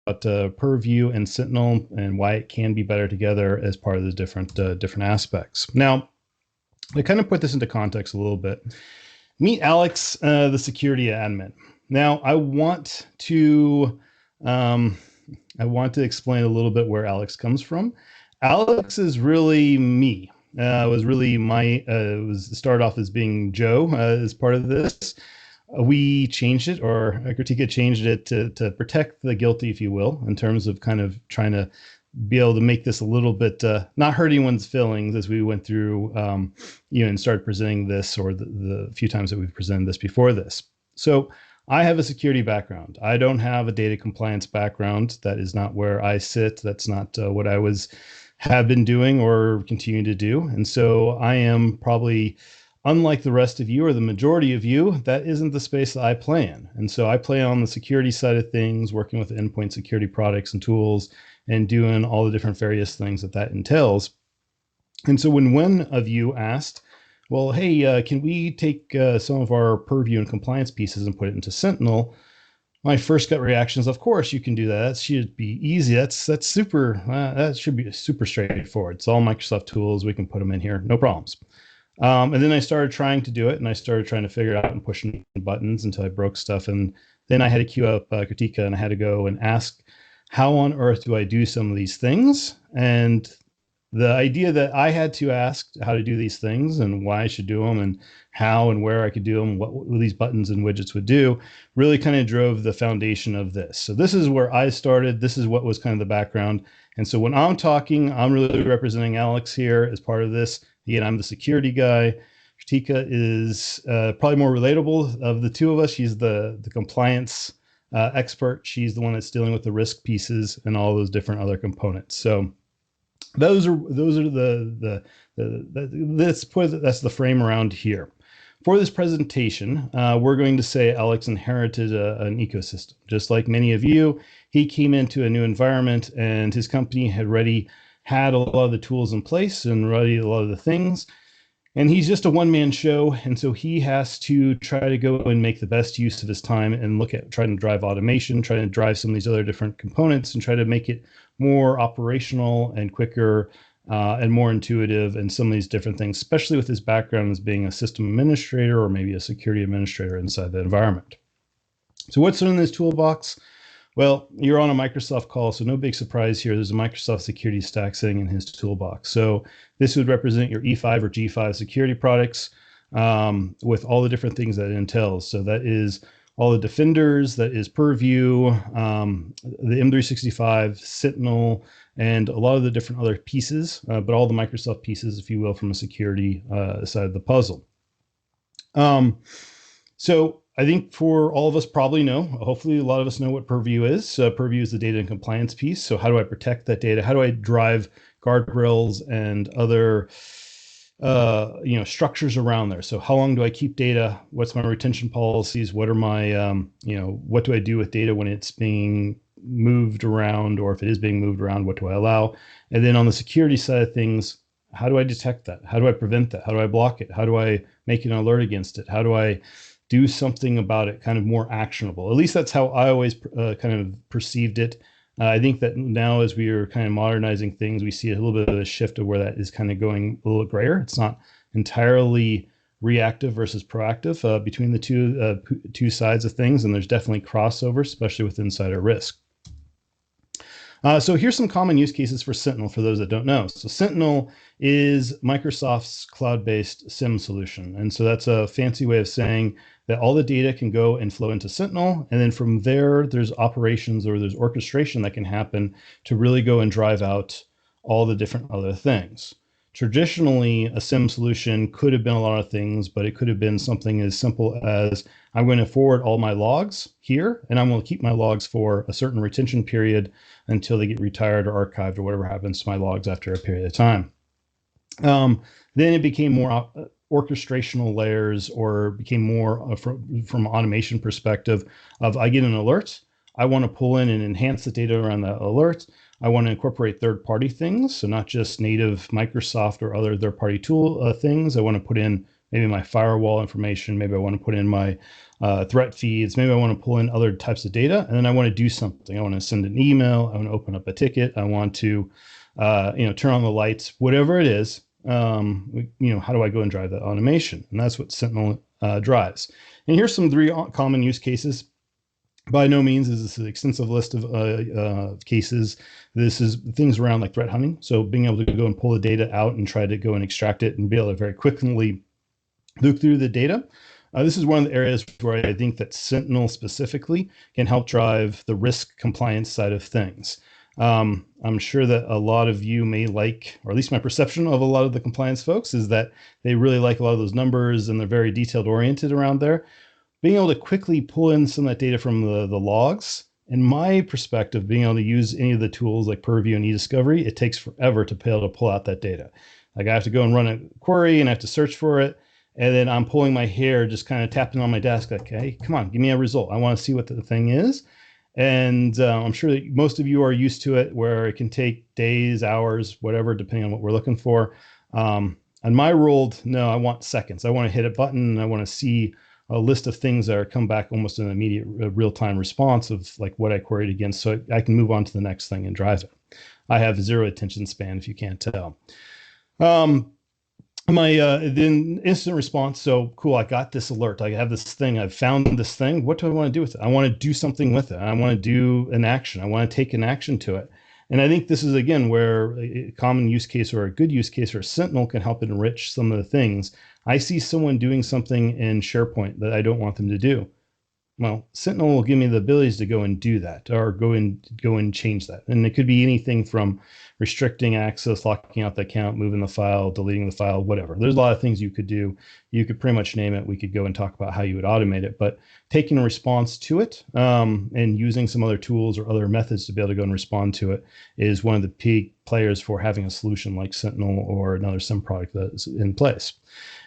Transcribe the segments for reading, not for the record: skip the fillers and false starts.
Purview and Sentinel and why it can be better together as part of the different aspects. Now, I kind of put this into context a little bit. Meet Alex, the security admin. Now, um, I want to explain a little bit where Alex comes from. Alex is really me. Was really my was started off as being Joe as part of this. We changed it, or Kratika changed it to protect the guilty, if you will, in terms of kind of trying to be able to make this a little bit not hurt anyone's feelings as we went through, and started presenting this, or the few times that we've presented this before this. So I have a security background. I don't have a data compliance background. That is not where I sit. That's not what I have been doing or continue to do. And so I am probably, unlike the rest of you or the majority of you, that isn't the space that I play in. And so I play on the security side of things, working with endpoint security products and tools and doing all the different various things that entails. And so when one of you asked, well, hey, can we take some of our purview and compliance pieces and put it into Sentinel? My first gut reaction is, of course, you can do that. That should be easy. That's super. That should be super straightforward. It's all Microsoft tools. We can put them in here, no problems. And then I started trying to do it, and I started trying to figure it out and pushing buttons until I broke stuff. And then I had to queue up Kratika, and I had to go and ask, how on earth do I do some of these things? And the idea that I had to ask how to do these things and why I should do them and how and where I could do them, what these buttons and widgets would do, really kind of drove the foundation of this. So this is where I started. This is what was kind of the background. And so when I'm talking, I'm really representing Alex here as part of this. Again, I'm the security guy. Kratika is probably more relatable of the two of us. She's the compliance expert. She's the one that's dealing with the risk pieces and all those different other components. So those are that's the frame around here. For this presentation, we're going to say Alex inherited an ecosystem. Just like many of you, he came into a new environment and his company had already had a lot of the tools in place and ready a lot of the things. And he's just a one-man show. And so he has to try to go and make the best use of his time and look at trying to drive automation, trying to drive some of these other different components and try to make it more operational and quicker and more intuitive and some of these different things, especially with his background as being a system administrator or maybe a security administrator inside the environment. So what's in this toolbox? Well, you're on a Microsoft call, so no big surprise here. There's a Microsoft security stack sitting in his toolbox. So this would represent your E5 or G5 security products with all the different things that it entails. So that is all the defenders, that is Purview, the M365, Sentinel, and a lot of the different other pieces, but all the Microsoft pieces, if you will, from a security side of the puzzle. So I think for all of us probably know, hopefully a lot of us know what Purview is. Purview is the data and compliance piece. So how do I protect that data? How do I drive guardrails and other structures around there? So how long do I keep data? What's my retention policies? What are my, what do I do with data when it's being moved around, or if it is being moved around, what do I allow? And then on the security side of things, how do I detect that? How do I prevent that? How do I block it? How do I make an alert against it? How do I do something about it kind of more actionable? At least that's how I always kind of perceived it. I think that now as we are kind of modernizing things, we see a little bit of a shift of where that is kind of going a little grayer. It's not entirely reactive versus proactive between the two sides of things. And there's definitely crossover, especially with insider risk. So here's some common use cases for Sentinel for those that don't know. So Sentinel is Microsoft's cloud-based SIEM solution. And so that's a fancy way of saying that all the data can go and flow into Sentinel. And then from there, there's operations or there's orchestration that can happen to really go and drive out all the different other things. Traditionally, a SIEM solution could have been a lot of things, but it could have been something as simple as I'm going to forward all my logs here, and I'm going to keep my logs for a certain retention period until they get retired or archived or whatever happens to my logs after a period of time. Then it became more orchestrational layers, or became more from automation perspective of I get an alert, I want to pull in and enhance the data around that alert. I want to incorporate third-party things, so not just native Microsoft or other third-party tool things. I want to put in maybe my firewall information. Maybe I want to put in my threat feeds. Maybe I want to pull in other types of data, and then I want to do something. I want to send an email. I want to open up a ticket. I want to, turn on the lights. Whatever it is, how do I go and drive that automation? And that's what Sentinel drives. And here's some 3 common use cases. By no means is this an extensive list of cases. This is things around like threat hunting. So being able to go and pull the data out and try to go and extract it and be able to very quickly look through the data. This is one of the areas where I think that Sentinel specifically can help drive the risk compliance side of things. I'm sure that a lot of you may like, or at least my perception of a lot of the compliance folks is that they really like a lot of those numbers and they're very detailed oriented around there. Being able to quickly pull in some of that data from the logs, in my perspective, being able to use any of the tools like Purview and eDiscovery, it takes forever to be able to pull out that data. Like I have to go and run a query and I have to search for it. And then I'm pulling my hair, just kind of tapping on my desk, like, hey, come on, give me a result. I want to see what the thing is. And I'm sure that most of you are used to it, where it can take days, hours, whatever, depending on what we're looking for. On my world, no, I want seconds. I want to hit a button and I want to see a list of things that are come back almost an immediate real-time response of like what I queried against, so I can move on to the next thing and drive it. I have 0 attention span, if you can't tell. My then instant response. So cool, I got this alert. I have this thing. I've found this thing. What do I want to do with it? I want to do something with it. I want to do an action. I want to take an action to it. And I think this is, again, where a common use case or a good use case for Sentinel can help enrich some of the things. I see someone doing something in SharePoint that I don't want them to do. Well, Sentinel will give me the abilities to go and do that, or go and change that. And it could be anything from restricting access, locking out the account, moving the file, deleting the file, whatever. There's a lot of things you could do. You could pretty much name it. We could go and talk about how you would automate it, but taking a response to it and using some other tools or other methods to be able to go and respond to it is one of the key players for having a solution like Sentinel or another SIEM product that's in place.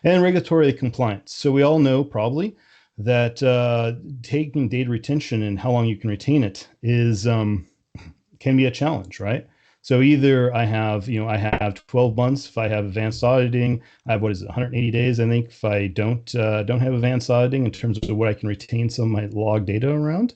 And regulatory compliance. So we all know probably that taking data retention and how long you can retain it is can be a challenge, right? So either I have 12 months if I have advanced auditing. I have 180 days, I think, if I don't have advanced auditing in terms of what I can retain some of my log data around.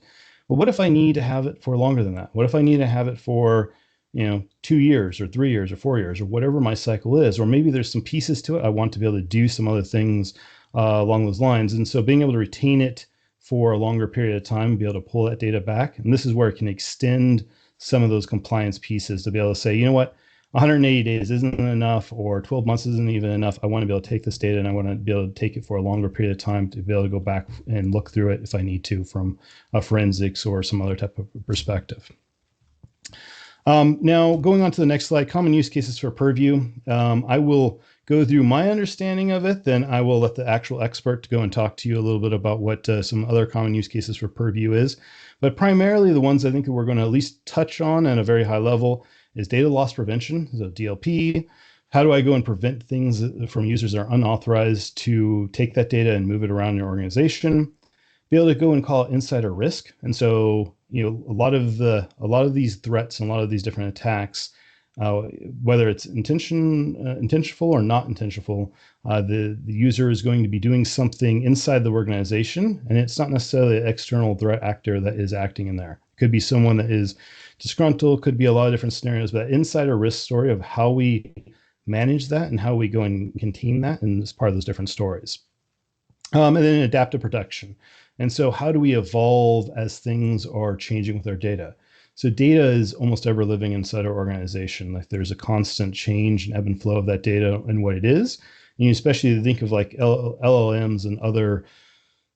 But what if I need to have it for longer than that? What if I need to have it for 2 years or 3 years or 4 years or whatever my cycle is? Or maybe there's some pieces to it. I want to be able to do some other things along those lines. And so being able to retain it for a longer period of time, be able to pull that data back. And this is where it can extend some of those compliance pieces to be able to say, you know what, 180 days isn't enough, or 12 months isn't even enough. I want to be able to take this data and I want to be able to take it for a longer period of time to be able to go back and look through it if I need to from a forensics or some other type of perspective. Now, going on to the next slide, common use cases for Purview. I will go through my understanding of it, then I will let the actual expert go and talk to you a little bit about what some other common use cases for Purview is. But primarily the ones I think that we're going to at least touch on at a very high level is data loss prevention, so DLP. How do I go and prevent things from users that are unauthorized to take that data and move it around your organization? Be able to go and call it insider risk. And so, a lot of these threats and a lot of these different attacks, whether it's intentional or not intentional, the user is going to be doing something inside the organization, and it's not necessarily an external threat actor that is acting in there. It could be someone that is disgruntled, could be a lot of different scenarios, but insider risk story of how we manage that and how we go and contain that, and it's part of those different stories. And then adaptive protection. And so how do we evolve as things are changing with our data? So data is almost ever living inside our organization. Like there's a constant change and ebb and flow of that data and what it is. And you especially think of like LLMs and other,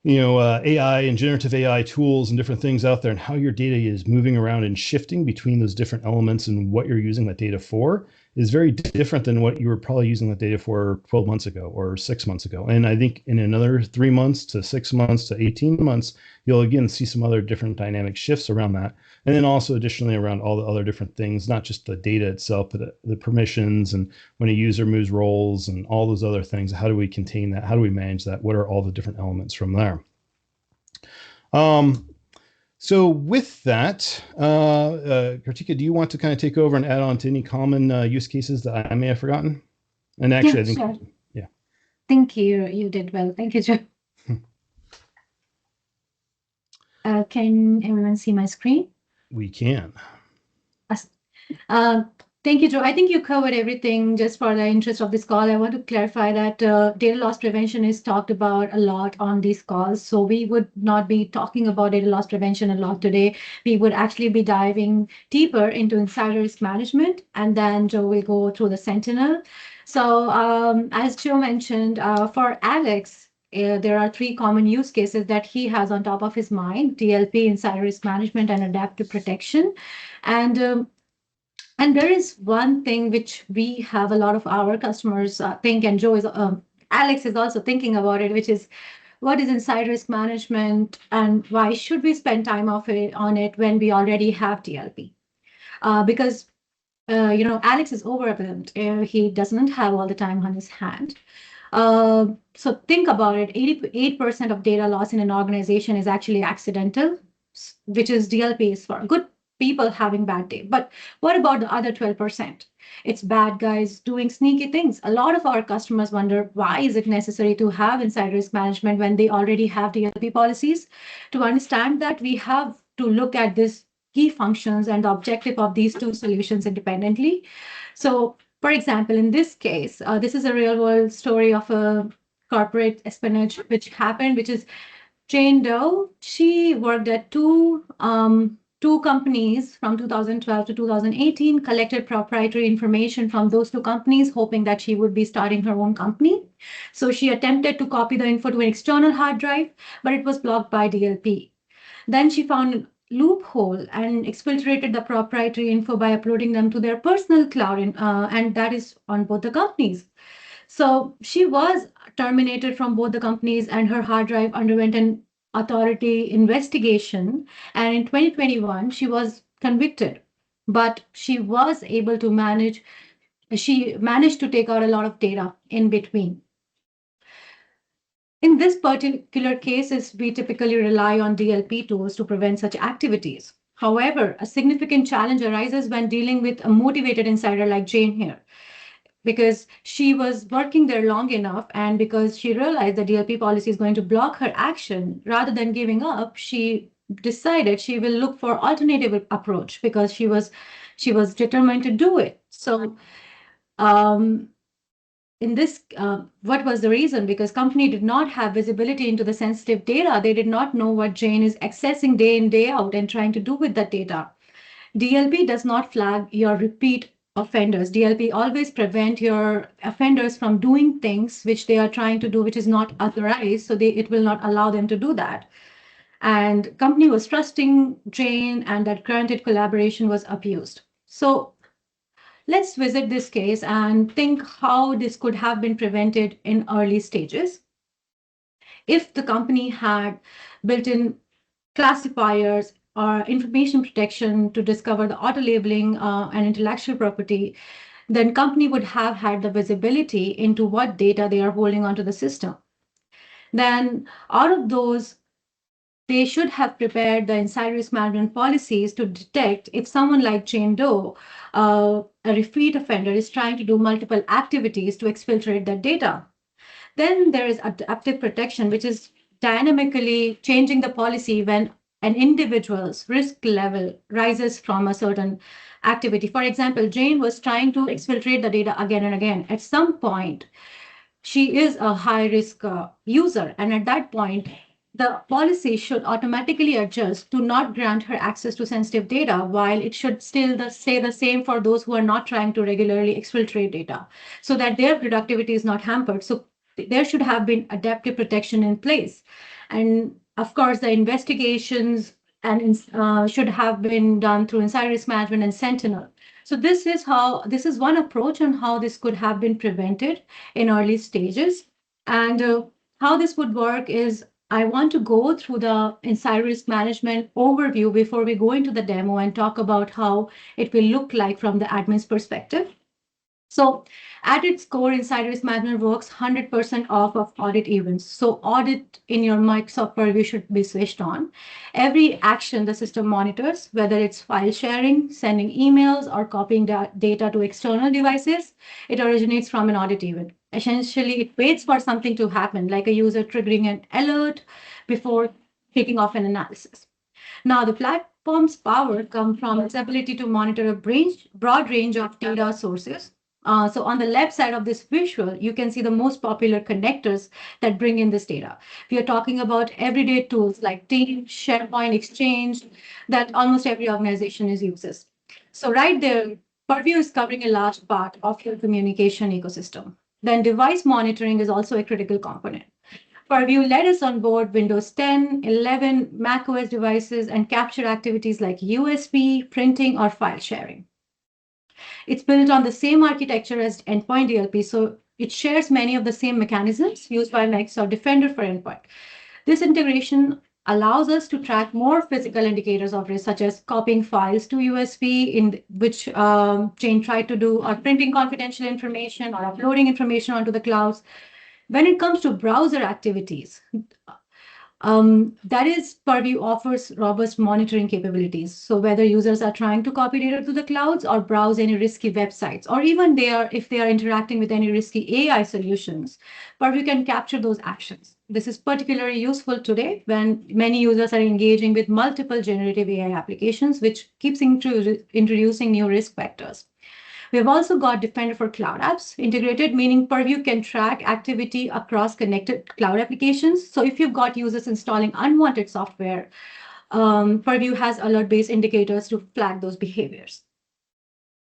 AI and generative AI tools and different things out there, and how your data is moving around and shifting between those different elements and what you're using that data for is very different than what you were probably using that data for 12 months ago or 6 months ago. And I think in another 3 months to 6 months to 18 months, you'll again see some other different dynamic shifts around that. And then also additionally around all the other different things, not just the data itself, but the permissions and when a user moves roles and all those other things. How do we contain that? How do we manage that? What are all the different elements from there? So with that, Kratika, do you want to kind of take over and add on to any common use cases that I may have forgotten? And actually, Yeah, I think, sure. yeah. Thank you. You did well. Thank you, Joe. Can everyone see my screen? We can. As- Uh, Thank you, Joe. I think you covered everything. Just for the interest of this call, I want to clarify that data loss prevention is talked about a lot on these calls. So we would not be talking about data loss prevention a lot today. We would actually be diving deeper into insider risk management, and then Joe will go through the Sentinel. So as Joe mentioned, for Alex, there are three common use cases that he has on top of his mind: DLP, insider risk management, and adaptive protection. And and there is one thing which we have a lot of our customers think, and Alex is also thinking about it, which is what is inside risk management and why should we spend time on it when we already have DLP? Because Alex is overwhelmed. He doesn't have all the time on his hand. So think about it. 88% of data loss in an organization is actually accidental, which is DLP is for good people having bad day. But what about the other 12%? It's bad guys doing sneaky things. A lot of our customers wonder why is it necessary to have inside risk management when they already have DLP policies? To understand that, we have to look at this key functions and the objective of these two solutions independently. So for example, in this case, this is a real world story of a corporate espionage which happened, which is Jane Doe. She worked at two companies from 2012 to 2018, collected proprietary information from those two companies, hoping that she would be starting her own company. So she attempted to copy the info to an external hard drive, but it was blocked by DLP. Then she found a loophole and exfiltrated the proprietary info by uploading them to their personal cloud, and that is on both the companies. So she was terminated from both the companies, and her hard drive underwent an authority investigation. And in 2021, she was convicted, but she managed to take out a lot of data in between. In this particular cases, we typically rely on DLP tools to prevent such activities. However, a significant challenge arises when dealing with a motivated insider like Jane here, because she was working there long enough, and because she realized the DLP policy is going to block her action, rather than giving up, she decided she will look for alternative approach because she was determined to do it. So um, in this, what was the reason? Because company did not have visibility into the sensitive data. They did not know what Jane is accessing day in, day out and trying to do with that data. DLP does not flag your repeat offenders. DLP always prevent your offenders from doing things which they are trying to do, which is not authorized. So it will not allow them to do that. And company was trusting Jane, and that granted collaboration was abused. So let's visit this case and think how this could have been prevented in early stages. If the company had built-in classifiers or information protection to discover the auto labeling and intellectual property, then company would have had the visibility into what data they are holding onto the system. Then out of those, they should have prepared the inside risk management policies to detect if someone like Jane Doe, a repeat offender, is trying to do multiple activities to exfiltrate that data. Then there is adaptive protection, which is dynamically changing the policy when an individual's risk level rises from a certain activity. For example, Jane was trying to exfiltrate the data again and again. At some point, she is a high risk user, and at that point, the policy should automatically adjust to not grant her access to sensitive data, while it should still stay the same for those who are not trying to regularly exfiltrate data, so that their productivity is not hampered. So there should have been adaptive protection in place. And of course, the investigations and should have been done through insider risk management and Sentinel. So this is one approach on how this could have been prevented in early stages. And how this would work is, I want to go through the insider risk management overview before we go into the demo and talk about how it will look like from the admin's perspective. So at its core, insider risk management works 100% off of audit events. So audit in your Microsoft Purview should be switched on. Every action the system monitors, whether it's file sharing, sending emails, or copying data to external devices, it originates from an audit event. Essentially, it waits for something to happen, like a user triggering an alert before kicking off an analysis. Now, the platform's power comes from its ability to monitor a broad range of data sources. So on the left side of this visual, you can see the most popular connectors that bring in this data. We are talking about everyday tools like Teams, SharePoint, Exchange, that almost every organization is uses. So right there, Purview is covering a large part of your communication ecosystem. Then device monitoring is also a critical component. Purview let us on board Windows 10, 11, macOS devices and capture activities like USB, printing, or file sharing. It's built on the same architecture as Endpoint DLP, so it shares many of the same mechanisms used by Microsoft Defender for Endpoint. This integration allows us to track more physical indicators of risk, such as copying files to USB, in which Jane tried to do, or printing confidential information, or uploading information onto the clouds. When it comes to browser activities, that is, Purview offers robust monitoring capabilities. So whether users are trying to copy data to the clouds or browse any risky websites, or even if they are interacting with any risky AI solutions, Purview can capture those actions. This is particularly useful today when many users are engaging with multiple generative AI applications, which keeps introducing new risk vectors. We have also got Defender for Cloud Apps integrated, meaning Purview can track activity across connected cloud applications. So if you've got users installing unwanted software, Purview has alert-based indicators to flag those behaviors.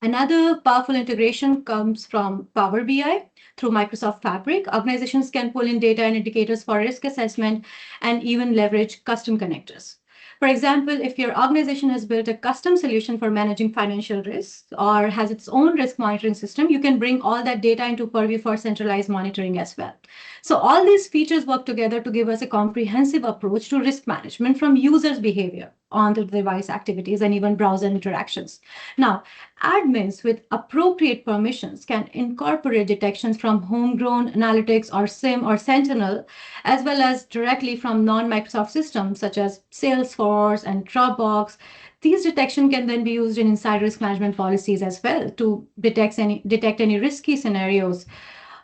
Another powerful integration comes from Power BI through Microsoft Fabric. Organizations can pull in data and indicators for risk assessment and even leverage custom connectors. For example, if your organization has built a custom solution for managing financial risks or has its own risk monitoring system, you can bring all that data into Purview for centralized monitoring as well. So all these features work together to give us a comprehensive approach to risk management, from users' behavior on the device activities and even browser interactions. Now, admins with appropriate permissions can incorporate detections from homegrown analytics or SIM or Sentinel, as well as directly from non-Microsoft systems such as Salesforce and Dropbox. These detection can then be used in inside risk management policies as well to detect any risky scenarios.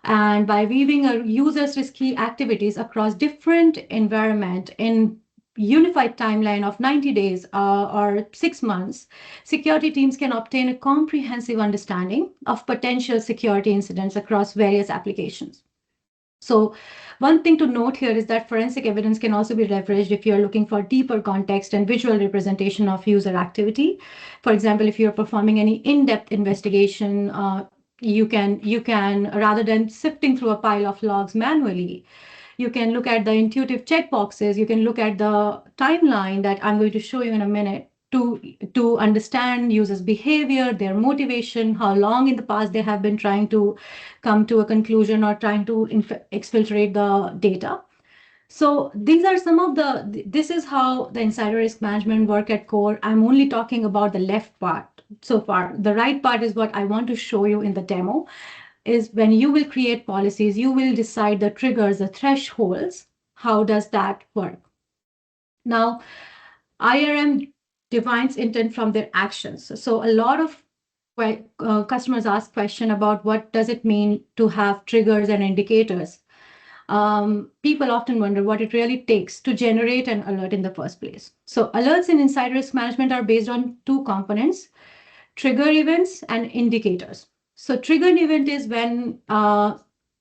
And by weaving a user's risky activities across different environment in unified timeline of 90 days or 6 months, security teams can obtain a comprehensive understanding of potential security incidents across various applications. So one thing to note here is that forensic evidence can also be leveraged if you're looking for deeper context and visual representation of user activity. For example, if you're performing any in-depth investigation, you can rather than sifting through a pile of logs manually, you can look at the intuitive checkboxes. You can look at the timeline that I'm going to show you in a minute to understand users' behavior, their motivation, how long in the past they have been trying to come to a conclusion or trying to exfiltrate the data. So these are some of this is how the insider risk management work at core. I'm only talking about the left part so far. The right part is what I want to show you in the demo, is when you will create policies, you will decide the triggers, the thresholds. How does that work? Now, IRM defines intent from their actions. So a lot of customers ask question about what does it mean to have triggers and indicators. People often wonder what it really takes to generate an alert in the first place. So alerts in insider risk management are based on two components: trigger events and indicators. So triggered event is when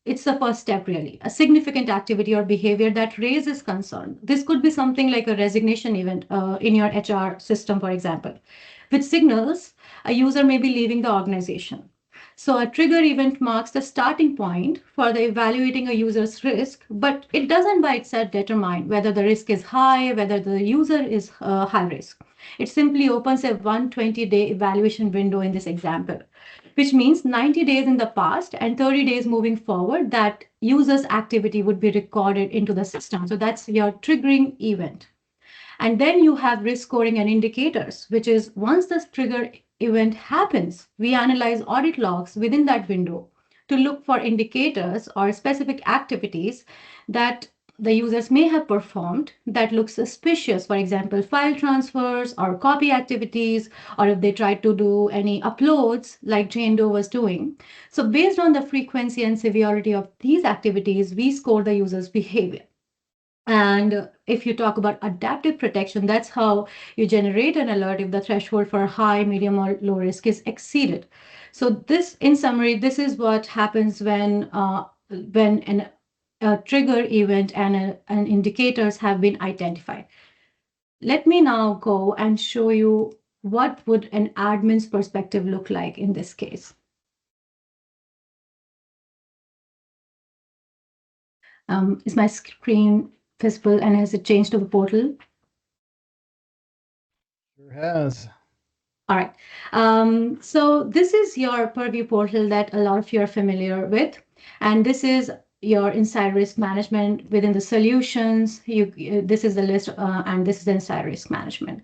it's the first step, really, a significant activity or behavior that raises concern. This could be something like a resignation event in your HR system, for example, which signals a user may be leaving the organization. So a trigger event marks the starting point for the evaluating a user's risk, but it doesn't by itself determine whether the risk is high, whether the user is high risk. It simply opens a 120-day evaluation window in this example, which means 90 days in the past and 30 days moving forward that user's activity would be recorded into the system. So that's your triggering event. And then you have risk scoring and indicators, which is once the trigger event happens, we analyze audit logs within that window to look for indicators or specific activities that the users may have performed that look suspicious. For example, file transfers or copy activities, or if they tried to do any uploads like Jane Doe was doing. So based on the frequency and severity of these activities, we score the user's behavior. And if you talk about adaptive protection, that's how you generate an alert if the threshold for high, medium, or low risk is exceeded. So this, in summary, this is what happens when a trigger event and an indicators have been identified. Let me now go and show you what would an admin's perspective look like in this case. Is my screen visible and has it changed to the portal? Sure has. All right. So this is your Purview portal that a lot of you are familiar with. And this is your inside risk management within the solutions. This is the list, and this is the inside risk management.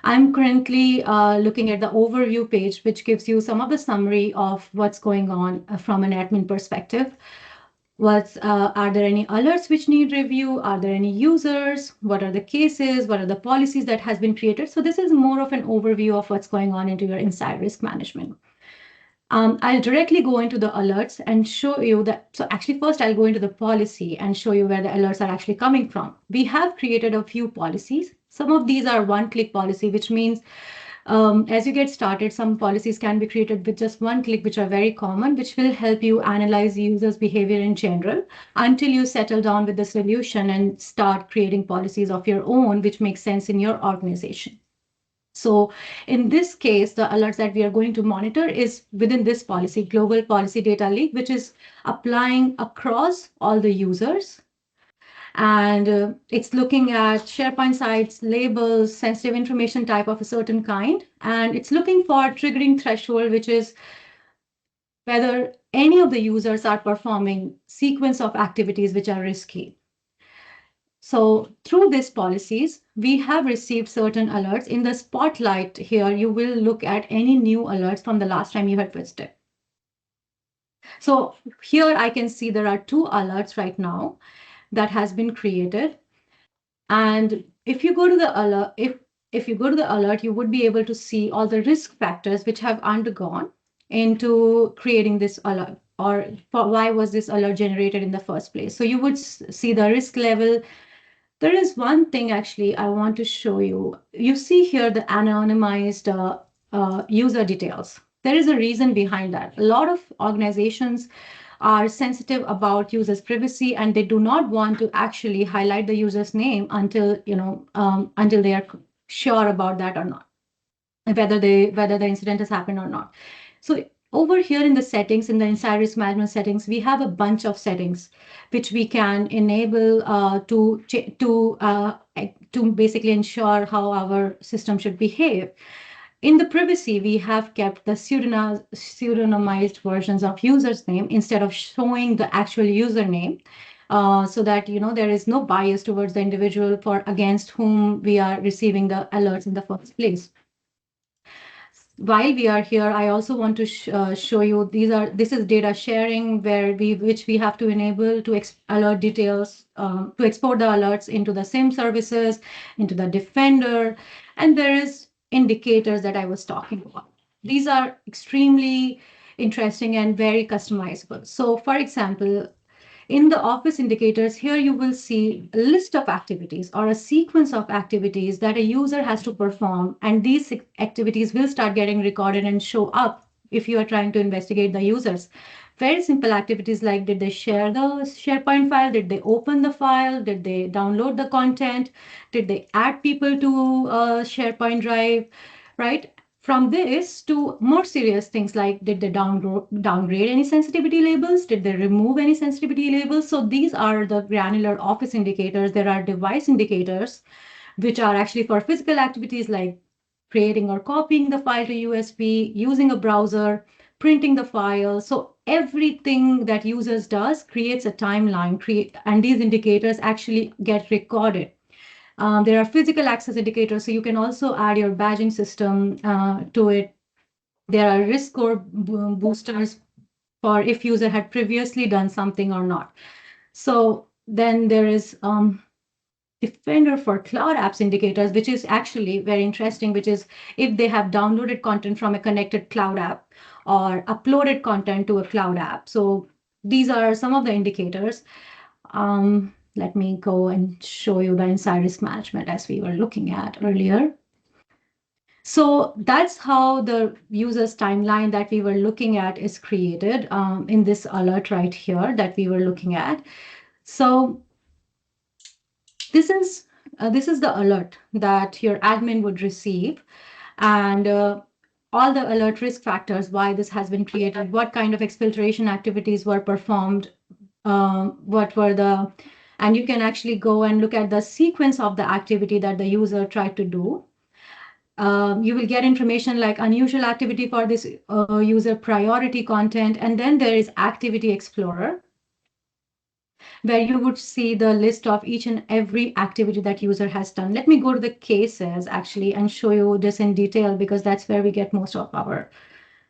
I'm currently looking at the overview page, which gives you some of the summary of what's going on from an admin perspective. Are there any alerts which need review? Are there any users? What are the cases? What are the policies that has been created? So this is more of an overview of what's going on into your inside risk management. I'll directly go into the alerts and show you that. So actually, first I'll go into the policy and show you where the alerts are actually coming from. We have created a few policies. Some of these are one-click policy, which means as you get started, some policies can be created with just one click, which are very common, which will help you analyze users' behavior in general until you settle down with the solution and start creating policies of your own, which make sense in your organization. So in this case, the alerts that we are going to monitor is within this policy, Global Policy Data Leak, which is applying across all the users. And it's looking at SharePoint sites, labels, sensitive information type of a certain kind. And it's looking for triggering threshold, which is whether any of the users are performing sequence of activities which are risky. So through these policies, we have received certain alerts. In the spotlight here, you will look at any new alerts from the last time you had visited. So here I can see there are 2 alerts right now that has been created. And if you go to the alert, if you go to the alert, you would be able to see all the risk factors which have undergone into creating this alert, or for why was this alert generated in the first place. So you would see the risk level. There is one thing actually I want to show you. You see here the anonymized user details. There is a reason behind that. A lot of organizations are sensitive about users' privacy, and they do not want to actually highlight the user's name until until they are sure about that or not, whether the incident has happened or not. So over here in the settings, in the inside risk management settings, we have a bunch of settings which we can enable to basically ensure how our system should behave. In the privacy, we have kept the pseudonymized versions of user's name instead of showing the actual username, so that there is no bias towards the individual for against whom we are receiving the alerts in the first place. While we are here, I also want to show you this is data sharing which we have to enable to alert details, to export the alerts into the SIM services, into the Defender, and there is indicators that I was talking about. These are extremely interesting and very customizable. So for example, in the office indicators, here you will see a list of activities or a sequence of activities that a user has to perform, and these activities will start getting recorded and show up if you are trying to investigate the users. Very simple activities like, did they share the SharePoint file? Did they open the file? Did they download the content? Did they add people to SharePoint drive, right? From this to more serious things like, did they downgrade any sensitivity labels? Did they remove any sensitivity labels? So these are the granular office indicators. There are device indicators, which are actually for physical activities like creating or copying the file to USB, using a browser, printing the file. So everything that users does creates a timeline, and these indicators actually get recorded. There are physical access indicators, so you can also add your badging system to it. There are risk score boosters for if user had previously done something or not. So then there is Defender for Cloud Apps indicators, which is actually very interesting, which is if they have downloaded content from a connected cloud app or uploaded content to a cloud app. So these are some of the indicators. Let me go and show you the inside risk management as we were looking at earlier. So that's how the user's timeline that we were looking at is created in this alert right here that we were looking at. So this is the alert that your admin would receive, and all the alert risk factors, why this has been created, what kind of exfiltration activities were performed, what were the, and you can actually go and look at the sequence of the activity that the user tried to do. You will get information like unusual activity for this user, priority content, and then there is Activity Explorer, where you would see the list of each and every activity that user has done. Let me go to the cases actually and show you this in detail, because that's where we get most of our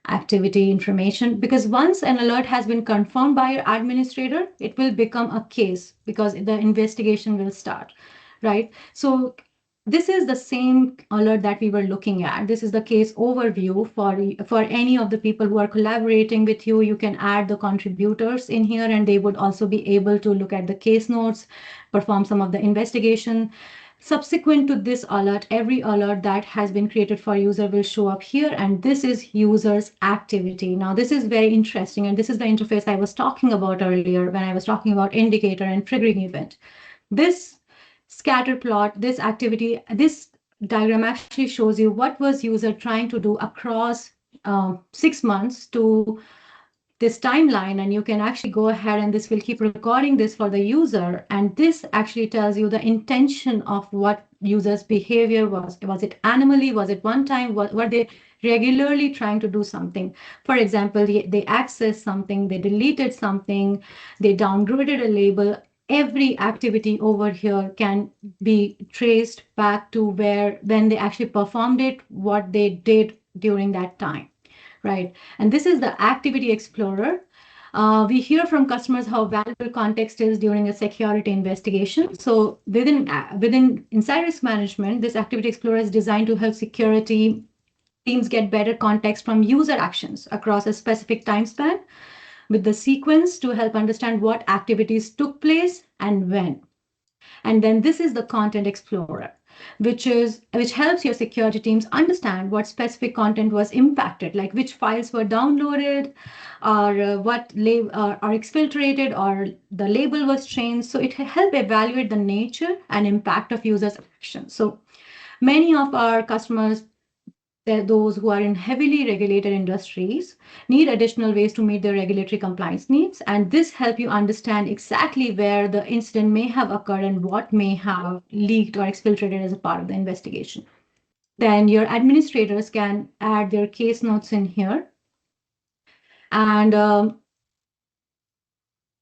activity information. Because once an alert has been confirmed by your administrator, it will become a case because the investigation will start, right? So this is the same alert that we were looking at. This is the case overview for any of the people who are collaborating with you. You can add the contributors in here, and they would also be able to look at the case notes, perform some of the investigation. Subsequent to this alert, every alert that has been created for user will show up here, and this is user's activity. Now, this is very interesting, and this is the interface I was talking about earlier when I was talking about indicator and triggering event. This scatter plot, this activity, this diagram actually shows you what was user trying to do across 6 months to this timeline, and you can actually go ahead and this will keep recording this for the user, and this actually tells you the intention of what user's behavior was. Was it anomaly? Was it one time? Were they regularly trying to do something? For example, they accessed something, they deleted something, they downgraded a label. Every activity over here can be traced back to when they actually performed it, what they did during that time, right? And this is the Activity Explorer. We hear from customers how valuable context is during a security investigation. So within inside risk management, this Activity Explorer is designed to help security teams get better context from user actions across a specific time span, with the sequence to help understand what activities took place and when. And then this is the Content Explorer, which helps your security teams understand what specific content was impacted, like which files were downloaded, or what are exfiltrated, or the label was changed. So it helps evaluate the nature and impact of users' actions. So many of our customers, those who are in heavily regulated industries, need additional ways to meet their regulatory compliance needs. And this helps you understand exactly where the incident may have occurred and what may have leaked or exfiltrated as a part of the investigation. Then your administrators can add their case notes in here. And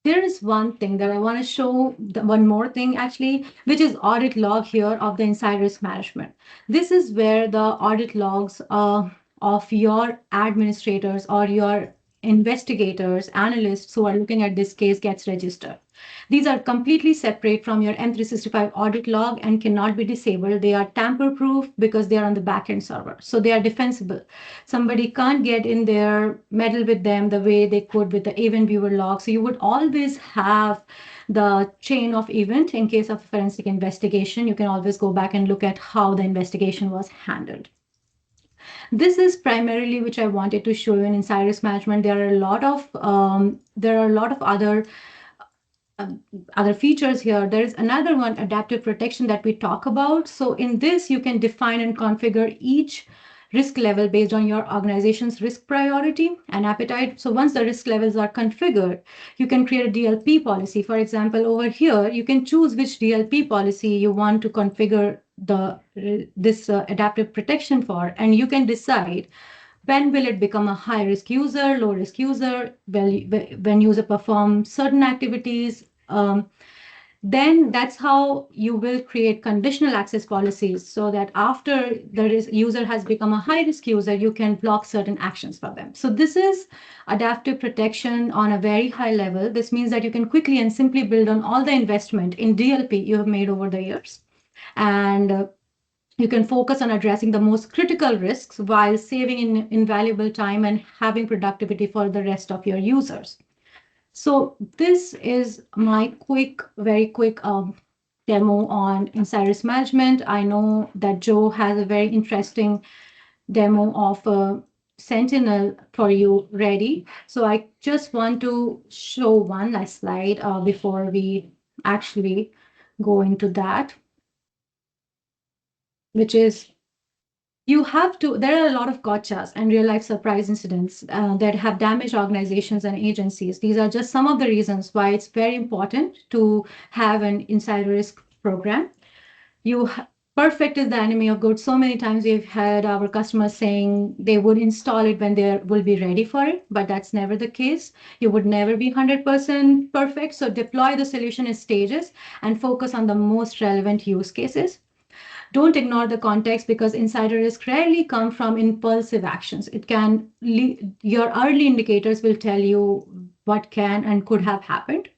there is one thing that I want to show, one more thing actually, which is audit log here of the inside risk management. This is where the audit logs of your administrators or your investigators, analysts who are looking at this case gets registered. These are completely separate from your M365 audit log and cannot be disabled. They are tamper-proof because they are on the backend server. So they are defensible. Somebody can't get in there, meddle with them the way they could with the event viewer log. So you would always have the chain of event in case of forensic investigation. You can always go back and look at how the investigation was handled. This is primarily which I wanted to show you in inside risk management. There are a lot of other features here. There is another one, adaptive protection, that we talk about. So in this, you can define and configure each risk level based on your organization's risk priority and appetite. So once the risk levels are configured, you can create a DLP policy. For example, over here, you can choose which DLP policy you want to configure this adaptive protection for, and you can decide when will it become a high-risk user, low-risk user, when user performs certain activities, then that's how you will create conditional access policies so that after the user has become a high risk user, you can block certain actions for them. So this is adaptive protection on a very high level. This means that you can quickly and simply build on all the investment in DLP you have made over the years. And you can focus on addressing the most critical risks while saving invaluable time and having productivity for the rest of your users. So this is my very quick demo on inside risk management. I know that Joe has a very interesting demo of Sentinel for you ready. So I just want to show one last slide before we actually go into that, which is there are a lot of gotchas and real life surprise incidents that have damaged organizations and agencies. These are just some of the reasons why it's very important to have an insider risk program. Perfect is the enemy of good. So many times we've heard our customers saying they would install it when they will be ready for it, but that's never the case. You would never be 100% perfect. So deploy the solution in stages and focus on the most relevant use cases. Don't ignore the context because insider risk rarely come from impulsive actions. Your early indicators will tell you what can and could have happened.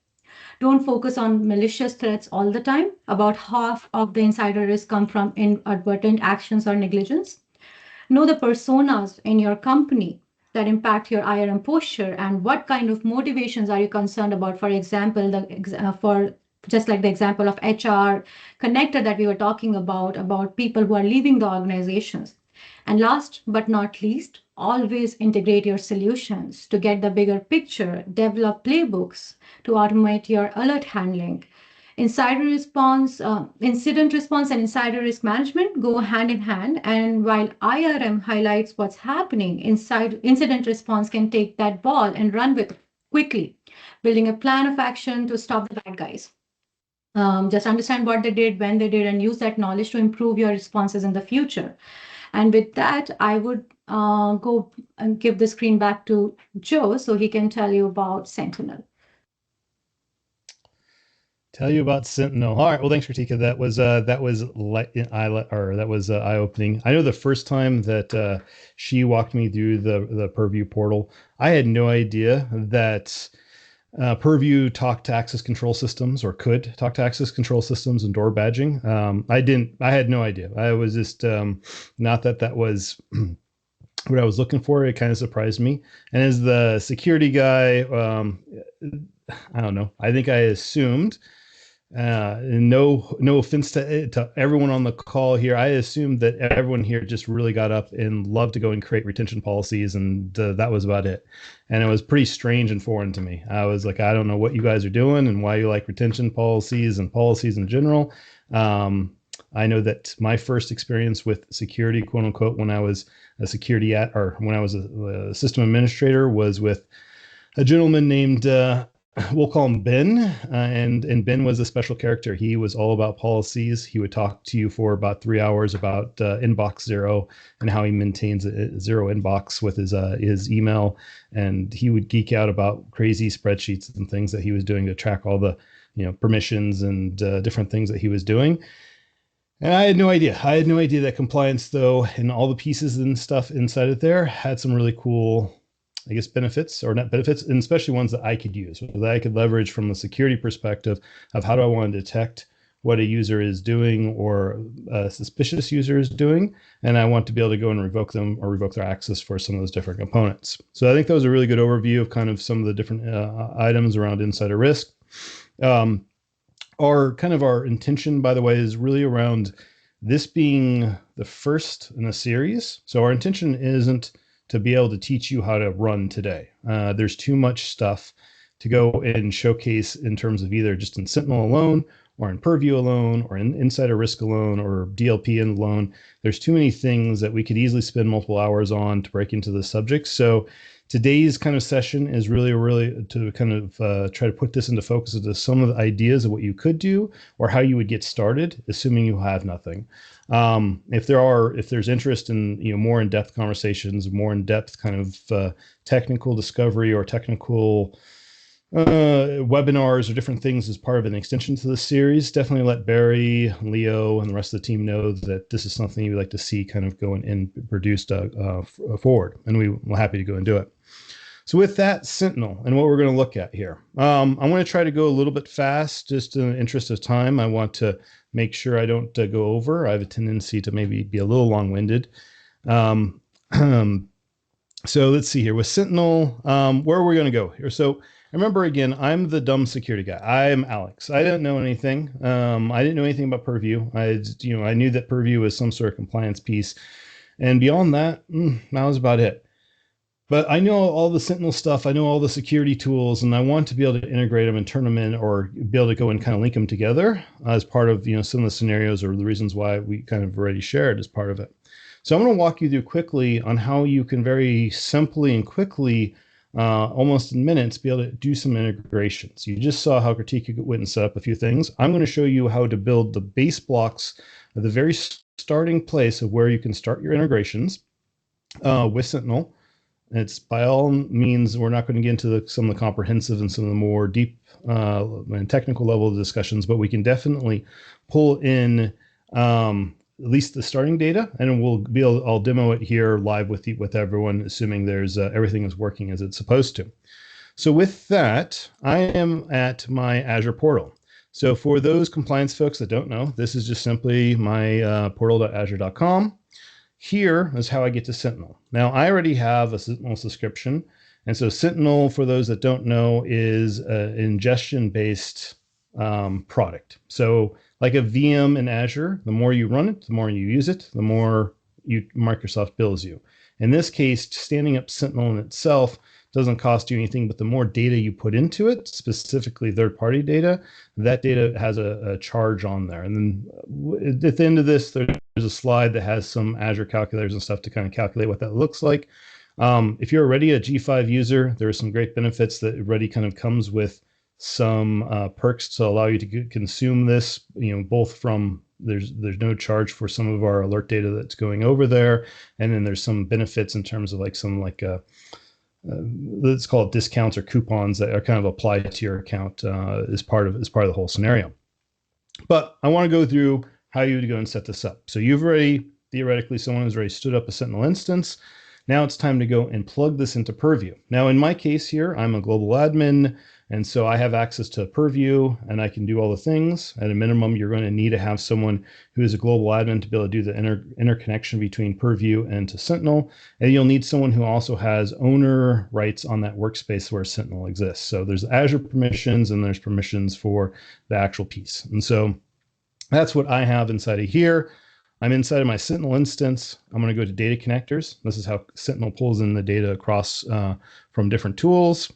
Don't focus on malicious threats all the time. About half of the insider risk come from inadvertent actions or negligence. Know the personas in your company that impact your IRM posture and what kind of motivations are you concerned about. For example, for just like the example of HR connector that we were talking about people who are leaving the organizations. And last but not least, always integrate your solutions to get the bigger picture, develop playbooks to automate your alert handling. Incident response and insider risk management go hand in hand. And while IRM highlights what's happening, incident response can take that ball and run with it quickly, building a plan of action to stop the bad guys. Just understand what they did, when they did, and use that knowledge to improve your responses in the future. And with that, I would go and give the screen back to Joe so he can tell you about Sentinel. Tell you about Sentinel. All right. Well, thanks, Kratika. That was eye-opening. I know the first time that she walked me through the Purview portal, I had no idea that Purview talked to access control systems or could talk to access control systems and door badging. I had no idea. I was just not that was what I was looking for. It kind of surprised me. And as the security guy, I don't know. I think I assumed. No offense to everyone on the call here. I assumed that everyone here just really got up and loved to go and create retention policies, and that was about it. And it was pretty strange and foreign to me. I was like, I don't know what you guys are doing and why you like retention policies and policies in general. I know that my first experience with security, quote unquote, when I was a when I was a system administrator, was with a gentleman named we'll call him Ben, and Ben was a special character. He was all about policies. He would talk to you for about 3 hours about inbox zero and how he maintains a zero inbox with his email, and he would geek out about crazy spreadsheets and things that he was doing to track all the permissions and different things that he was doing. And I had no idea. I had no idea that compliance, though, and all the pieces and stuff inside of there had some really cool, I guess, benefits or net benefits, and especially ones that I could use, that I could leverage from a security perspective of how do I want to detect what a user is doing or a suspicious user is doing. And I want to be able to go and revoke them or revoke their access for some of those different components. So I think that was a really good overview of kind of some of the different items around insider risk. Our intention, by the way, is really around this being the first in a series. So our intention isn't to be able to teach you how to run today. There's too much stuff to go and showcase in terms of either just in Sentinel alone or in Purview alone or in insider risk alone or DLP alone. There's too many things that we could easily spend multiple hours on to break into the subject. So today's kind of session is really to kind of try to put this into focus into some of the ideas of what you could do or how you would get started, assuming you have nothing. If there's interest in more in-depth conversations, more in-depth kind of technical discovery or technical webinars or different things as part of an extension to the series. Definitely let Barry, Leo, and the rest of the team know that this is something you'd like to see kind of going and produced forward. And we're happy to go and do it. So with that, Sentinel, and what we're going to look at here. I'm going to try to go a little bit fast, just in the interest of time. I want to make sure I don't go over. I have a tendency to maybe be a little long-winded. So let's see here. With Sentinel, where are we going to go here? So remember, again, I'm the dumb security guy. I'm Alex. I didn't know anything. I didn't know anything about Purview. I knew that Purview was some sort of compliance piece. And beyond that, that was about it. But I know all the Sentinel stuff. I know all the security tools, and I want to be able to integrate them and turn them in, or be able to go and kind of link them together as part of some of the scenarios or the reasons why we kind of already shared as part of it. So I'm going to walk you through quickly on how you can very simply and quickly, almost in minutes, be able to do some integrations. You just saw how Kratika went and set up a few things. I'm going to show you how to build the base blocks at the very starting place of where you can start your integrations with Sentinel. It's by all means, we're not going to get into some of the comprehensive and some of the more deep and technical level of discussions, but we can definitely pull in at least the starting data, and I'll demo it here live with everyone, assuming there's everything is working as it's supposed to. So with that, I am at my Azure portal. So for those compliance folks that don't know, this is just simply my portal.azure.com. Here is how I get to Sentinel. Now, I already have a Sentinel subscription. And so Sentinel, for those that don't know, is an ingestion-based product. So like a VM in Azure, the more you run it, the more you use it, the more Microsoft bills you. In this case, standing up Sentinel in itself doesn't cost you anything, but the more data you put into it, specifically third-party data, that data has a charge on there. And then at the end of this, there's a slide that has some Azure calculators and stuff to kind of calculate what that looks like. If you're already a G5 user, there are some great benefits that already kind of comes with some perks to allow you to consume this, both from there's no charge for some of our alert data that's going over there. And then there's some benefits in terms of let's call it discounts or coupons that are kind of applied to your account as part of the whole scenario. But I want to go through how you would go and set this up. So you've already, theoretically, someone has already stood up a Sentinel instance. Now it's time to go and plug this into Purview. Now in my case here, I'm a global admin, and so I have access to Purview and I can do all the things. At a minimum, you're going to need to have someone who is a global admin to be able to do the interconnection between Purview and to Sentinel. And you'll need someone who also has owner rights on that workspace where Sentinel exists. So there's Azure permissions and there's permissions for the actual piece. And so that's what I have inside of here. I'm inside of my Sentinel instance. I'm going to go to data connectors. This is how Sentinel pulls in the data across from different tools.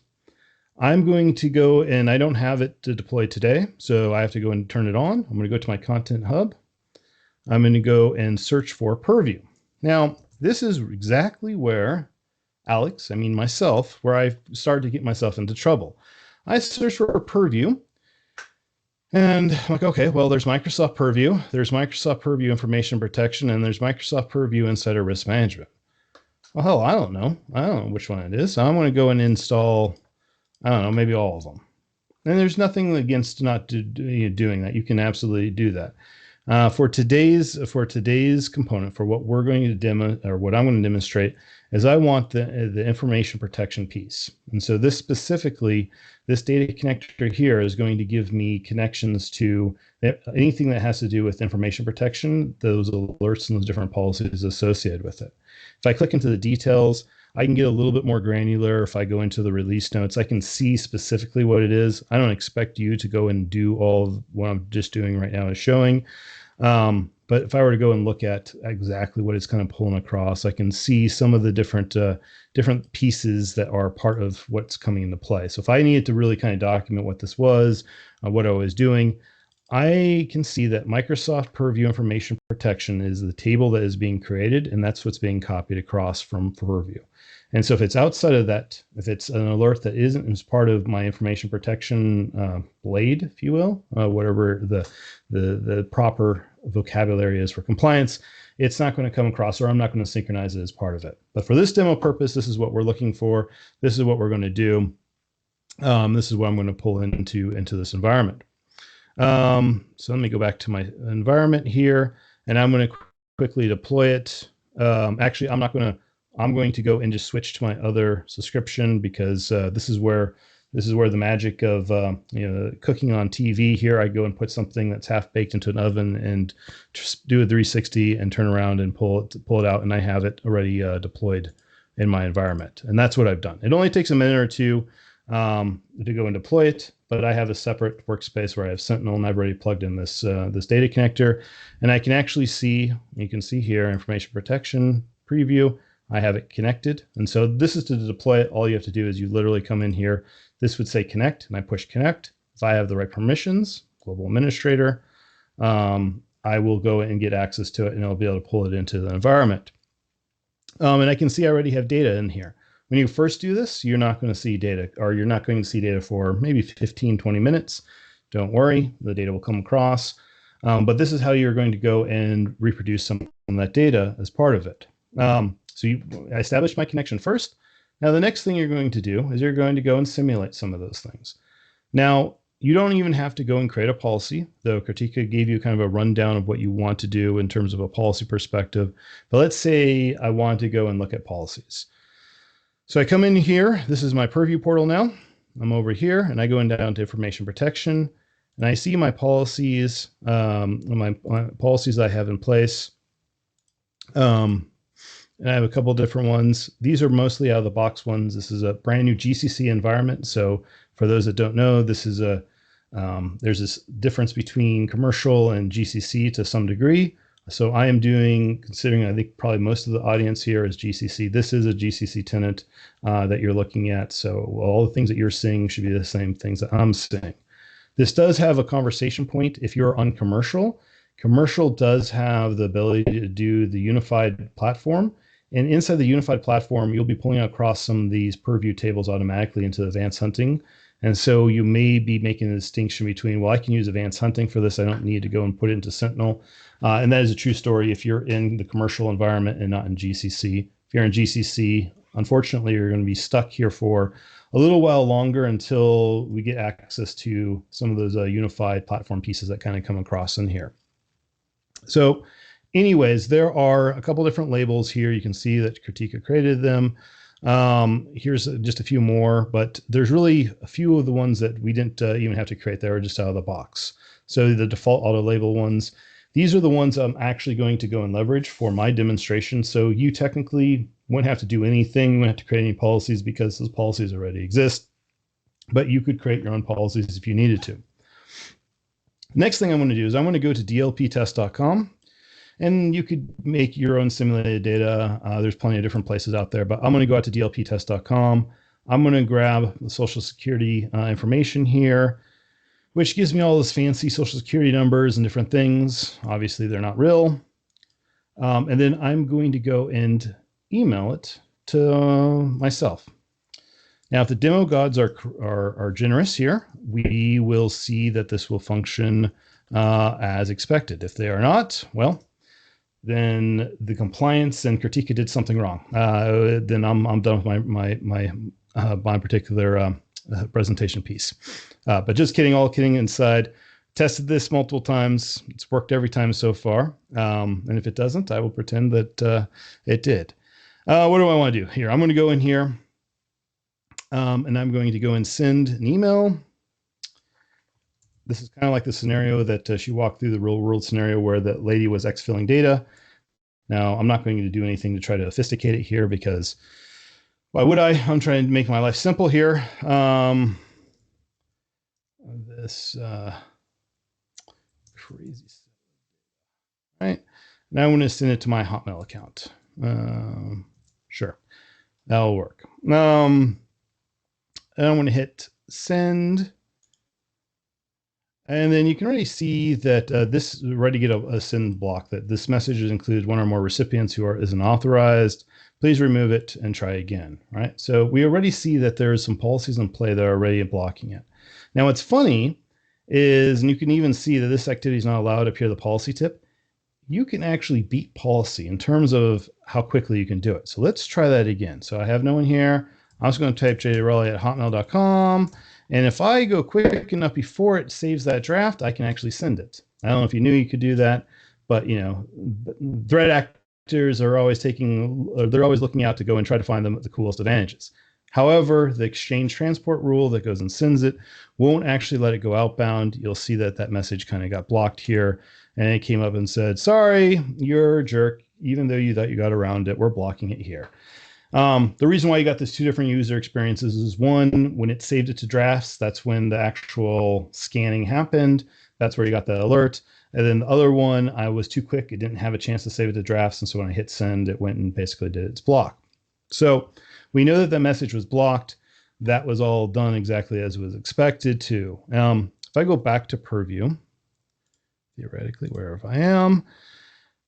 I'm going to go, and I don't have it to deploy today, so I have to go and turn it on. I'm going to go to my Content Hub. I'm going to go and search for Purview. Now, this is exactly where myself, where I started to get myself into trouble. I searched for Purview, and I'm like, okay, well, there's Microsoft Purview, there's Microsoft Purview Information Protection, and there's Microsoft Purview Insider Risk Management. Well, hell, I don't know which one it is. So I'm going to go and install, I don't know, maybe all of them. And there's nothing against not doing that. You can absolutely do that. For today's component, for what we're going to demo, or what I'm going to demonstrate, is I want the information protection piece. And so this specifically, this data connector here is going to give me connections to anything that has to do with information protection, those alerts and those different policies associated with it. If I click into the details, I can get a little bit more granular. If I go into the release notes, I can see specifically what it is. I don't expect you to go and do all of what I'm just doing right now is showing. But if I were to go and look at exactly what it's kind of pulling across, I can see some of the different pieces that are part of what's coming into play. So if I needed to really kind of document what this was, what I was doing, I can see that Microsoft Purview Information Protection is the table that is being created, and that's what's being copied across from Purview. And so if it's outside of that, if it's an alert that isn't as part of my information protection blade, if you will, whatever the proper vocabulary is for compliance, it's not going to come across, or I'm not going to synchronize it as part of it. But for this demo purpose, this is what we're looking for. This is what we're going to do. This is what I'm going to pull into this environment. So let me go back to my environment here, and I'm going to quickly deploy it. Actually, I'm going to go and just switch to my other subscription, because this is where the magic of cooking on TV here. I go and put something that's half baked into an oven and just do a 360 and turn around and pull it out, and I have it already deployed in my environment. And that's what I've done. It only takes a minute or two to go and deploy it, but I have a separate workspace where I have Sentinel, and I've already plugged in this data connector, and I can actually see, you can see here, information protection preview. I have it connected, and so this is to deploy it. All you have to do is you literally come in here. This would say connect, and I push connect. If I have the right permissions, global administrator, I will go and get access to it, and I'll be able to pull it into the environment. And I can see I already have data in here. When you first do this, you're not going to see data, or you're not going to see data for maybe 15, 20 minutes. Don't worry, the data will come across. But this is how you're going to go and reproduce some of that data as part of it. I established my connection first. Now, the next thing you're going to do is you're going to go and simulate some of those things. Now, you don't even have to go and create a policy, though Kratika gave you kind of a rundown of what you want to do in terms of a policy perspective. But let's say I want to go and look at policies. So I come in here. This is my Purview portal now. I'm over here, and I go in down to information protection, and I see my policies, my policies I have in place. And I have a couple of different ones. These are mostly out of the box ones. This is a brand new GCC environment. So for those that don't know, this is there's this difference between commercial and GCC to some degree. So I am doing, considering I think probably most of the audience here is GCC. This is a GCC tenant that you're looking at. So all the things that you're seeing should be the same things that I'm seeing. This does have a conversation point. If you're on commercial, commercial does have the ability to do the unified platform. And inside the unified platform, you'll be pulling across some of these purview tables automatically into advanced hunting. And so you may be making a distinction between, well, I can use advanced hunting for this. I don't need to go and put it into Sentinel. And that is a true story if you're in the commercial environment and not in GCC. If you're in GCC, unfortunately, you're going to be stuck here for a little while longer until we get access to some of those unified platform pieces that kind of come across in here. So anyways, there are a couple different labels here. You can see that Kratika created them. Here's just a few more, but there's really a few of the ones that we didn't even have to create. They were just out of the box. So the default auto label ones, these are the ones I'm actually going to go and leverage for my demonstration. So you technically wouldn't have to do anything. You wouldn't have to create any policies because those policies already exist, but you could create your own policies if you needed to. Next thing I'm going to do is I'm going to go to dlptest.com, and you could make your own simulated data. There's plenty of different places out there, but I'm going to go out to dlptest.com. I'm going to grab the Social Security information here, which gives me all this fancy Social Security numbers and different things. Obviously, they're not real. And then I'm going to go and email it to myself. Now, if the demo gods are generous here, we will see that this will function as expected. If they are not, well, then the compliance and Kratika did something wrong. Then I'm done with my particular presentation piece. But just kidding, all kidding inside. Tested this multiple times. It's worked every time so far. And if it doesn't, I will pretend that it did. What do I want to do here? I'm going to go in here. And I'm going to go and send an email. This is kind of like the scenario that she walked through, the real world scenario where that lady was exfilling data. Now, I'm not going to do anything to try to sophisticate it here because why would I? I'm trying to make my life simple here. This crazy stuff. All right. Now I'm going to send it to my Hotmail account. Sure. That'll work. And I'm going to hit send. And then you can already see that this is ready to get a send block, that this message has included one or more recipients who isn't authorized. Please remove it and try again, right? So we already see that there's some policies in play that are already blocking it. Now, what's funny is, and you can even see that this activity is not allowed up here, the policy tip, you can actually beat policy in terms of how quickly you can do it. So let's try that again. So I have no one here. I'm just going to type jraleigh@hotmail.com. And if I go quick enough before it saves that draft, I can actually send it. I don't know if you knew you could do that, but threat actors are always they're always looking out to go and try to find the coolest advantages. However, the exchange transport rule that goes and sends it won't actually let it go outbound. You'll see that message kind of got blocked here, and it came up and said, sorry, you're a jerk. Even though you thought you got around it, we're blocking it here. The reason why you got these two different user experiences is one, when it saved it to drafts, that's when the actual scanning happened. That's where you got the alert. And then the other one, I was too quick. It didn't have a chance to save it to drafts. And so when I hit send, it went and basically did its block. So we know that the message was blocked. That was all done exactly as it was expected to. If I go back to Purview, theoretically, wherever I am,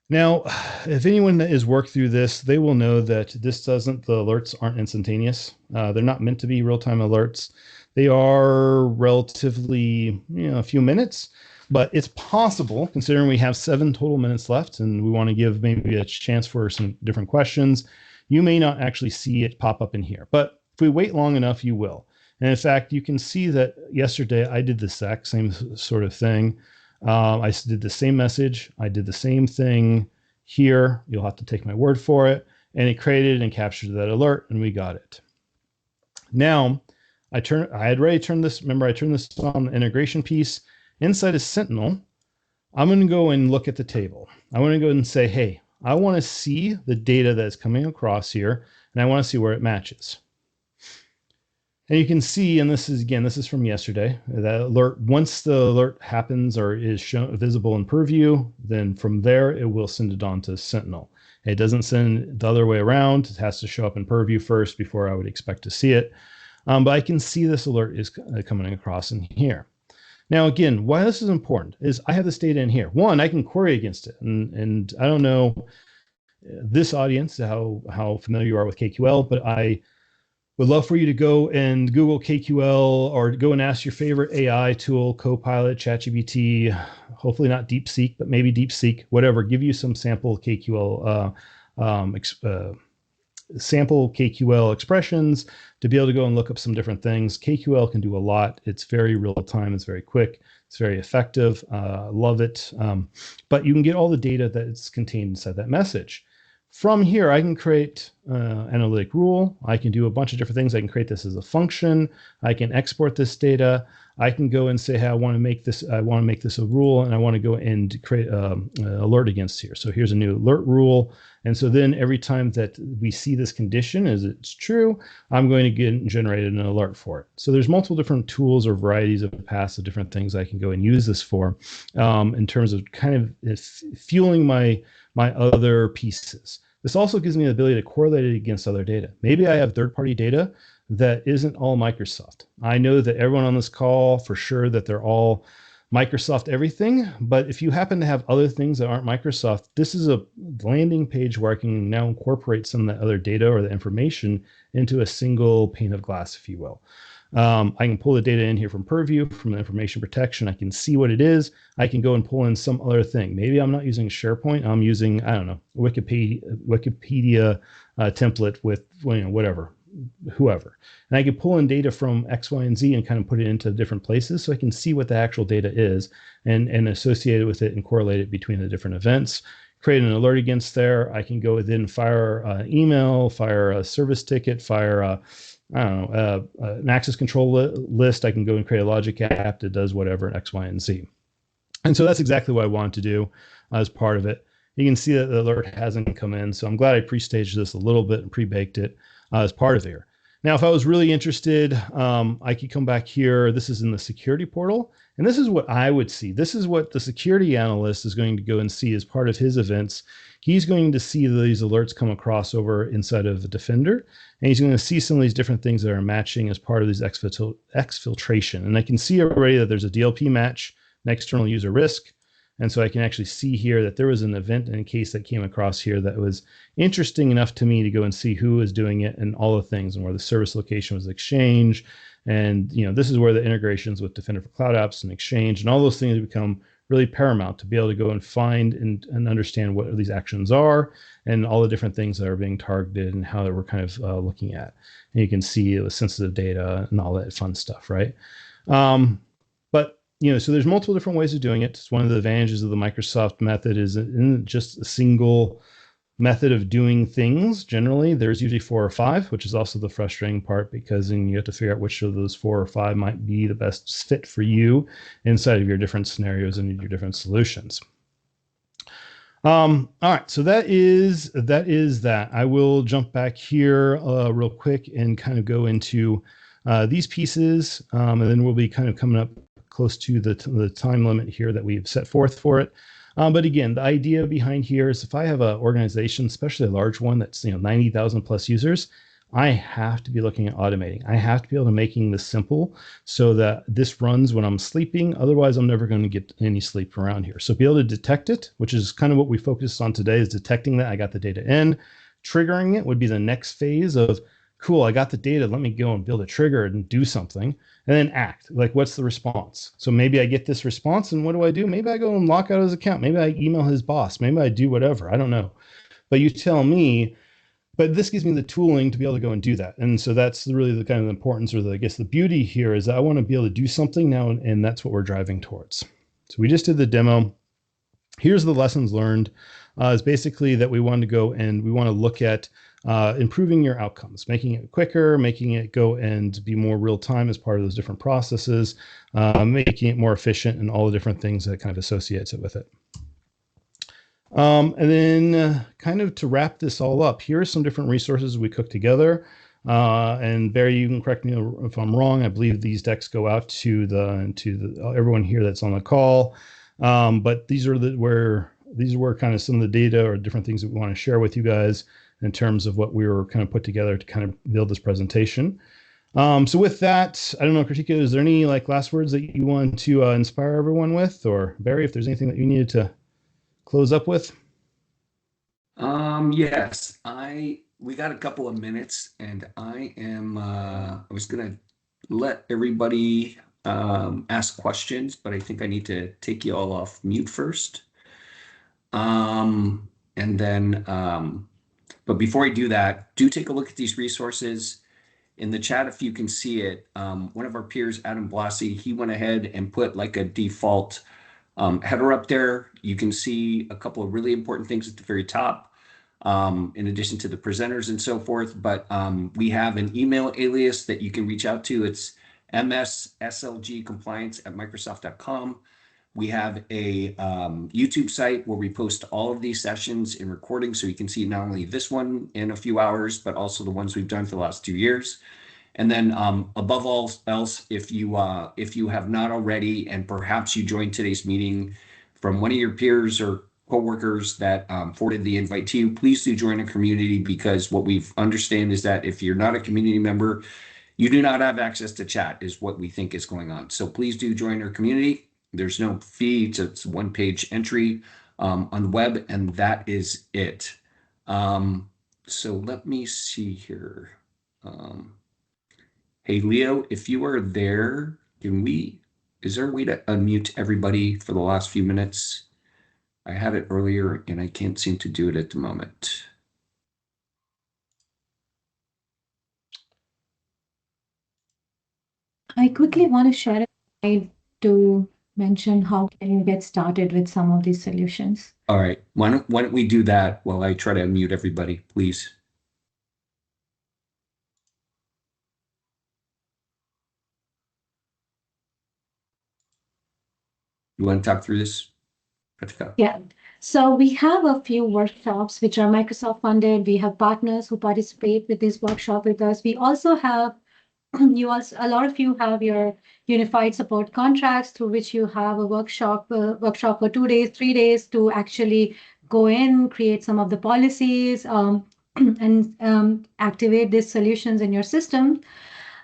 now, if anyone that has worked through this, they will know that the alerts aren't instantaneous. They're not meant to be real-time alerts. They are relatively, a few minutes, but it's possible, considering we have 7 total minutes left and we want to give maybe a chance for some different questions, you may not actually see it pop up in here. But if we wait long enough, you will. And in fact, you can see that yesterday I did the exact same sort of thing. I did the same message. I did the same thing here. You'll have to take my word for it. And it created and captured that alert, and we got it. Now, I had already turned this. Remember, I turned this on the integration piece. Inside of Sentinel, I'm going to go and look at the table. I want to go and say, hey, I want to see the data that's coming across here, and I want to see where it matches. And you can see, and this is from yesterday, that alert, once the alert happens or is visible in Purview, then from there, it will send it on to Sentinel. It doesn't send the other way around. It has to show up in Purview first before I would expect to see it. But I can see this alert is coming across in here. Now, again, why this is important is I have this data in here. One, I can query against it. And I don't know this audience, how familiar you are with KQL, but I would love for you to go and Google KQL or go and ask your favorite AI tool, Copilot, ChatGPT, hopefully not DeepSeek, but maybe DeepSeek, whatever, give you some sample KQL expressions to be able to go and look up some different things. KQL can do a lot. It's very real time. It's very quick. It's very effective. Love it. But you can get all the data that is contained inside that message. From here, I can create analytic rule. I can do a bunch of different things. I can create this as a function. I can export this data. I can go and say, hey, I want to make this a rule, and I want to go and create an alert against here. So here's a new alert rule. And so then every time that we see this condition as it's true, I'm going to get and generate an alert for it. So there's multiple different tools or varieties of paths of different things I can go and use this for in terms of kind of fueling my other pieces. This also gives me the ability to correlate it against other data. Maybe I have third-party data that isn't all Microsoft. I know that everyone on this call, for sure, that they're all Microsoft everything, but if you happen to have other things that aren't Microsoft, this is a landing page where I can now incorporate some of that other data or the information into a single pane of glass, if you will. I can pull the data in here from Purview, from the information protection. I can see what it is. I can go and pull in some other thing. Maybe I'm not using SharePoint. I'm using, I don't know, Wikipedia template with, whatever, whoever. And I can pull in data from X, Y, and Z and kind of put it into different places so I can see what the actual data is and associate it with it and correlate it between the different events. Create an alert against there. I can go within, fire an email, fire a service ticket, fire an access control list. I can go and create a logic app that does whatever X, Y, and Z. And so that's exactly what I wanted to do as part of it. You can see that the alert hasn't come in. So I'm glad I pre-staged this a little bit and pre-baked it as part of here. Now, if I was really interested, I could come back here. This is in the security portal. And this is what I would see. This is what the security analyst is going to go and see as part of his events. He's going to see these alerts come across over inside of the Defender. And he's going to see some of these different things that are matching as part of these exfiltration. And I can see already that there's a DLP match, an external user risk. And so I can actually see here that there was an event in a case that came across here that was interesting enough to me to go and see who was doing it and all the things and where the service location was Exchange. And, this is where the integrations with Defender for Cloud Apps and Exchange and all those things become really paramount to be able to go and find and understand what these actions are and all the different things that are being targeted and how that we're kind of looking at. And you can see the sensitive data and all that fun stuff, right? But so there's multiple different ways of doing it. It's one of the advantages of the Microsoft method is it isn't just a single method of doing things. Generally, there's usually 4 or 5, which is also the frustrating part, because then you have to figure out which of those 4 or 5 might be the best fit for you inside of your different scenarios and your different solutions. All right, so that is that. I will jump back here real quick and kind of go into these pieces, and then we'll be kind of coming up close to the time limit here that we've set forth for it. But again, the idea behind here is if I have an organization, especially a large one that's 90,000 plus users, I have to be looking at automating. I have to be able to making this simple so that this runs when I'm sleeping. Otherwise, I'm never going to get any sleep around here. So be able to detect it, which is kind of what we focused on today, is detecting that I got the data in. Triggering it would be the next phase of, cool, I got the data. Let me go and build a trigger and do something. And then act. Like, what's the response? So maybe I get this response, and what do? Maybe I go and lock out his account. Maybe I email his boss. Maybe I do whatever. I don't know. But you tell me. But this gives me the tooling to be able to go and do that. And so that's really the kind of importance, or I guess the beauty here is that I want to be able to do something now, and that's what we're driving towards. So we just did the demo. Here's the lessons learned. Is basically that we want to go and we want to look at improving your outcomes, making it quicker, making it go and be more real time as part of those different processes, making it more efficient, and all the different things that kind of associates it with it. And then kind of to wrap this all up, here are some different resources we cooked together. And Barry, you can correct me if I'm wrong. I believe these decks go out to everyone here that's on the call. But these are where kind of some of the data or different things that we want to share with you guys in terms of what we were kind of put together to kind of build this presentation. So with that, I don't know, Kratika, is there any last words that you want to inspire everyone with, or Barry, if there's anything that you needed to close up with? Yes, we got a couple of minutes, and I was gonna let everybody ask questions, but I think I need to take you all off mute first. And then but before I do that, do take a look at these resources in the chat if you can see it. One of our peers, Adam Blassie, he went ahead and put a default header up there. You can see a couple of really important things at the very top, in addition to the presenters and so forth. But we have an email alias that you can reach out to. It's msslgcompliance@microsoft.com. We have a YouTube site where we post all of these sessions in recording, so you can see not only this one in a few hours, but also the ones we've done for the last 2 years. And then above all else, if you have not already, and perhaps you joined today's meeting from one of your peers or coworkers that forwarded the invite to you, please do join a community, because what we've understand is that if you're not a community member, you do not have access to chat, is what we think is going on. So please do join our community. There's no fee. It's a one-page entry on the web, and that is it. So let me see here. Hey, Leo, if you are there, is there a way to unmute everybody for the last few minutes? I had it earlier and I can't seem to do it at the moment. I quickly want to share a slide to mention how can you get started with some of these solutions. All right, why don't we do that while I try to unmute everybody, please? You want to talk through this, Kratika? Yeah. So we have a few workshops which are Microsoft funded. We have partners who participate with this workshop with us. We also have a lot of you have your unified support contracts through which you have a workshop for 2 days, 3 days to actually go in, create some of the policies, and activate these solutions in your system.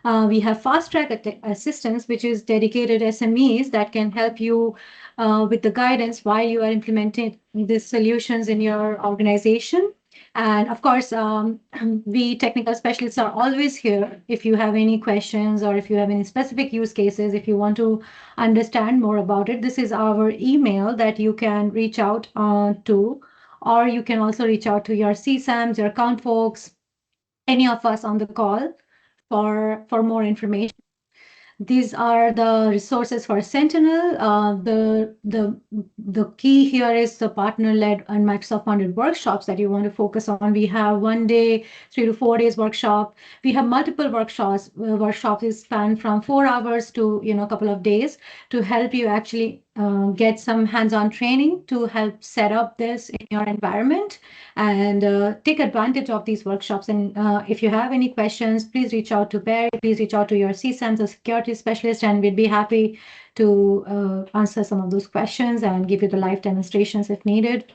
We have fast track assistance, which is dedicated SMEs that can help you with the guidance while you are implementing these solutions in your organization. And of course, we technical specialists are always here if you have any questions or if you have any specific use cases, if you want to understand more about it. This is our email that you can reach out to, or you can also reach out to your CSAMs, your account folks, any of us on the call for more information. These are the resources for Sentinel. The key here is the partner-led and Microsoft-funded workshops that you want to focus on. We have 1 day, 3 to 4 days workshop. We have multiple workshops. Workshops is span from 4 hours to a couple of days to help you actually get some hands-on training to help set up this in your environment and take advantage of these workshops. And if you have any questions, please reach out to Barry, please reach out to your CSAMs or security specialist, and we'd be happy to answer some of those questions and give you the live demonstrations if needed.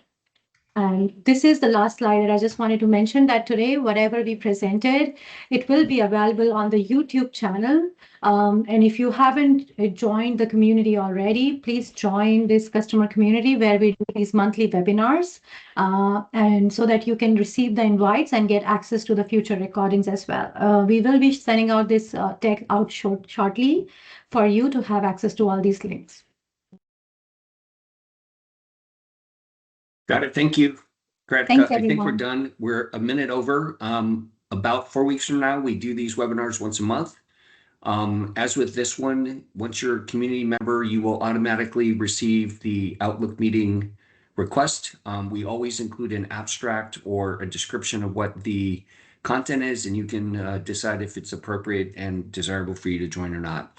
And this is the last slide that I just wanted to mention that today, whatever we presented, it will be available on the YouTube channel. And if you haven't joined the community already, please join this customer community where we do these monthly webinars, and so that you can receive the invites and get access to the future recordings as well. We will be sending out this tech out shortly for you to have access to all these links. Got it. Thank you, Kratika. Thanks, I think we're everyone. done. We're a minute over. About 4 weeks from now, we do these webinars once a month. As with this one, once you're a community member, you will automatically receive the Outlook meeting request. We always include an abstract or a description of what the content is, and you can decide if it's appropriate and desirable for you to join or not.